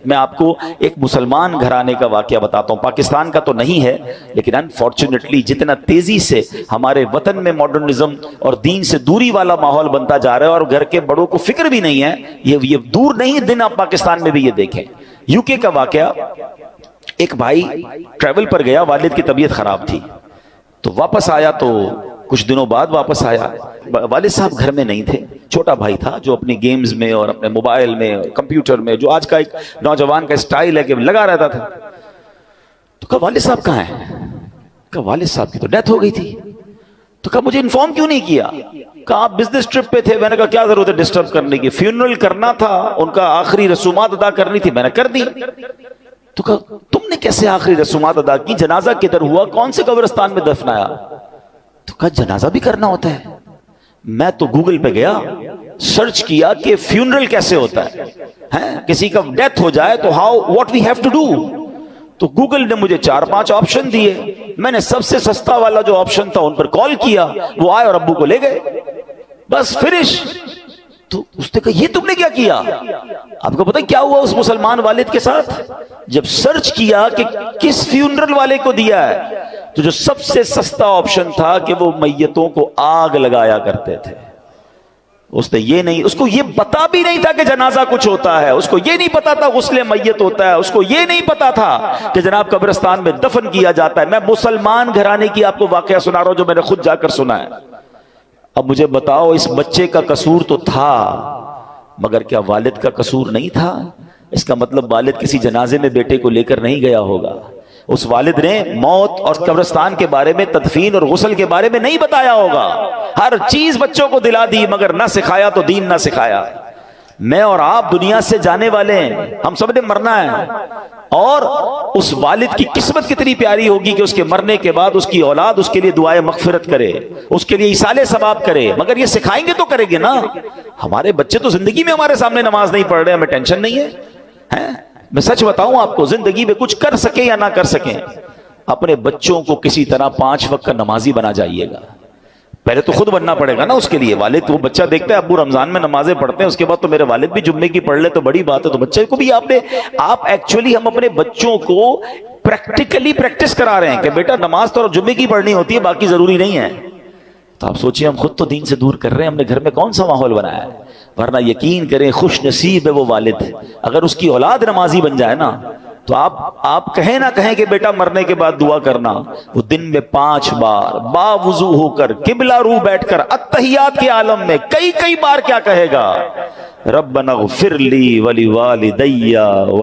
میں آپ کو ایک مسلمان گھرانے کا واقعہ بتاتا ہوں، پاکستان کا تو نہیں ہے، لیکن انفارچونیٹلی جتنا تیزی سے ہمارے وطن میں ماڈرنزم اور دین سے دوری والا ماحول بنتا جا رہا ہے، اور گھر کے بڑوں کو فکر بھی نہیں ہے، یہ دور نہیں دن آپ پاکستان میں بھی یہ دیکھیں۔ یو کے کا واقعہ، ایک بھائی ٹریول پر گیا، والد کی طبیعت خراب تھی، تو واپس آیا، تو کچھ دنوں بعد واپس آیا، والد صاحب گھر میں نہیں تھے، چھوٹا بھائی تھا جو اپنی گیمز میں اور اپنے موبائل میں کمپیوٹر میں، جو آج کا ایک نوجوان کا سٹائل ہے کہ لگا رہتا تھا۔ تو کہا والد صاحب کہاں ہیں؟ کہا والد صاحب کی تو ڈیتھ ہو گئی تھی۔ تو کہا مجھے انفارم کیوں نہیں کیا؟ کہا آپ بزنس ٹرپ پہ تھے۔ میں نے کہا کیا ضرورت ہے ڈسٹرب کرنے کی، فیونرل کرنا تھا، ان کا آخری رسومات ادا کرنی تھی، میں نے کر دی۔ تو کہا تم نے کیسے آخری رسومات ادا کی؟ جنازہ کدھر ہوا؟ کون سے قبرستان میں دفنایا؟ تو کہا جنازہ بھی کرنا ہوتا ہے۔ میں تو گوگل پہ گیا، سرچ کیا کہ فیونرل کیسے ہوتا ہے، کسی کا ڈیتھ ہو جائے تو what we have to do. تو گوگل نے مجھے 4-5 آپشن دیے، میں نے سب سے سستا والا جو آپشن تھا ان پر کال کیا، وہ آئے اور ابو کو لے گئے، بس فنش۔ تو اس نے کہا یہ تم نے کیا کیا؟ آپ کو پتہ کیا ہوا اس مسلمان والد کے ساتھ؟ جب سرچ کیا کہ کس فیونرل والے کو دیا ہے، تو جو سب سے سستا آپشن تھا کہ وہ میتوں کو آگ لگایا کرتے تھے۔ اس نے یہ نہیں، اس کو یہ پتا بھی نہیں تھا کہ جنازہ کچھ ہوتا ہے، اس کو یہ نہیں پتا تھا غسل میت ہوتا ہے، اس کو یہ نہیں پتا تھا کہ جناب قبرستان میں دفن کیا جاتا ہے۔ میں مسلمان گھرانے کی آپ کو واقعہ سنا رہا ہوں جو میں نے خود جا کر سنا ہے۔ اب مجھے بتاؤ، اس بچے کا قصور تو تھا، مگر کیا والد کا قصور نہیں تھا؟ اس کا مطلب والد کسی جنازے میں بیٹے کو لے کر نہیں گیا ہوگا، اس والد نے موت اور قبرستان کے بارے میں، تدفین اور غسل کے بارے میں نہیں بتایا ہوگا۔ ہر چیز بچوں کو دلا دی، مگر نہ سکھایا تو دین نہ سکھایا۔ میں اور آپ دنیا سے جانے والے ہیں، ہم سب نے مرنا ہے، اور اس والد کی قسمت کتنی پیاری ہوگی کہ اس کے مرنے کے بعد اس کی اولاد اس کے لیے دعائے مغفرت کرے، اس کے لیے ایصال ثواب کرے، مگر یہ سکھائیں گے تو کریں گے نا۔ ہمارے بچے تو زندگی میں ہمارے سامنے نماز نہیں پڑھ رہے، ہمیں ٹینشن نہیں ہے۔ میں سچ بتاؤں آپ کو، زندگی میں کچھ کر سکیں یا نہ کر سکیں، اپنے بچوں کو کسی طرح 5 وقت کا نمازی بنا جائیے گا۔ پہلے تو خود بننا پڑے گا نا اس کے لیے۔ والد وہ بچہ دیکھتا ہے ابو رمضان میں نمازیں پڑھتے ہیں، اس کے بعد تو میرے والد بھی جمعے کی پڑھ لے تو بڑی بات ہے، تو بچے کو بھی آپ ایکچولی ہم اپنے بچوں کو پریکٹیکلی پریکٹس کرا رہے ہیں کہ بیٹا نماز تو جمعے کی پڑھنی ہوتی ہے، باقی ضروری نہیں ہے۔ تو آپ سوچیں ہم خود تو دین سے دور کر رہے ہیں، ہم نے گھر میں کون سا ماحول بنایا ہے؟ ورنہ یقین کریں خوش نصیب ہے وہ والد اگر اس کی اولاد نمازی بن جائے نا، تو آپ کہیں نہ کہیں کہ بیٹا مرنے کے بعد دعا کرنا، وہ دن میں 5 بار باوضو ہو کر قبلہ رو بیٹھ کر اتحیات کے عالم میں کئی بار کیا کہے گا؟ ربنا اغفر لی ولی والدی